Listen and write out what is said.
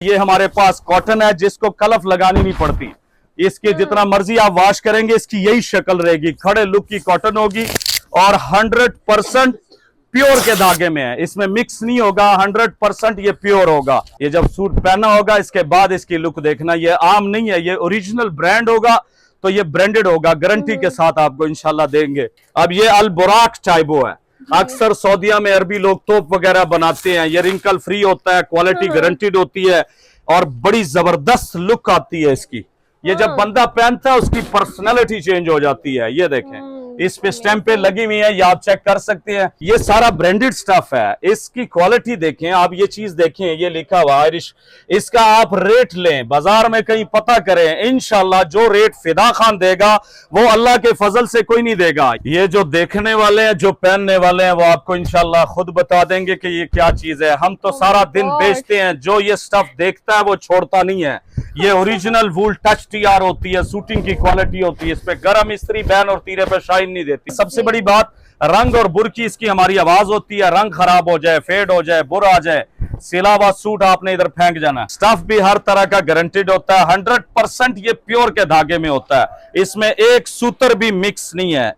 ये हमारे पास कॉटन है जिसको कलफ लगानी नहीं पड़ती। इसके जितना मर्जी आप वॉश करेंगे इसकी यही शक्ल रहेगी, खड़े लुक की कॉटन होगी और 100% प्योर के धागे में है, इसमें मिक्स नहीं होगा, 100% ये प्योर होगा। ये जब सूट पहना होगा इसके बाद इसकी लुक देखना, ये आम नहीं है, ये ओरिजिनल ब्रांड होगा तो ये ब्रांडेड होगा, गारंटी के साथ आपको इंशाल्लाह देंगे। अब ये अल बुराक टाइबो है, अक्सर सऊदीया में अरबी लोग तोप वगैरह बनाते हैं, ये रिंकल फ्री होता है, क्वालिटी गारंटीड होती है और बड़ी जबरदस्त लुक आती है इसकी। ये जब बंदा पहनता है उसकी पर्सनैलिटी चेंज हो जाती है। ये देखें इस पे स्टैंपें लगी हुई है, ये आप चेक कर सकते हैं। ये सारा ब्रांडेड स्टफ है, इसकी क्वालिटी देखें आप, ये चीज देखें, ये लिखा हुआ आयरिश, इसका आप रेट लें, बाजार में कहीं पता करें, इंशाल्लाह जो रेट फिदा खान देगा वो अल्लाह के फजल से कोई नहीं देगा। ये जो देखने वाले हैं, जो पहनने वाले हैं, वो आपको इंशाल्लाह खुद बता देंगे कि ये क्या चीज है। हम तो सारा दिन बेचते हैं, जो ये स्टफ देखता है वो छोड़ता नहीं है। ये ओरिजिनल वूल टच टीआर होती है, शूटिंग की क्वालिटी होती है, इस पे गरम इस्त्री बैन और तीरे पे शाइन नहीं देती। सबसे बड़ी बात रंग और बुर की इसकी हमारी आवाज होती है, रंग खराब हो जाए, फेड हो जाए, बुर आ जाए, सिला हुआ सूट आपने इधर फेंक जाना। स्टफ भी हर तरह का गारंटीड होता है, 100% ये प्योर के धागे में होता है, इसमें एक सूत्र भी मिक्स नहीं है।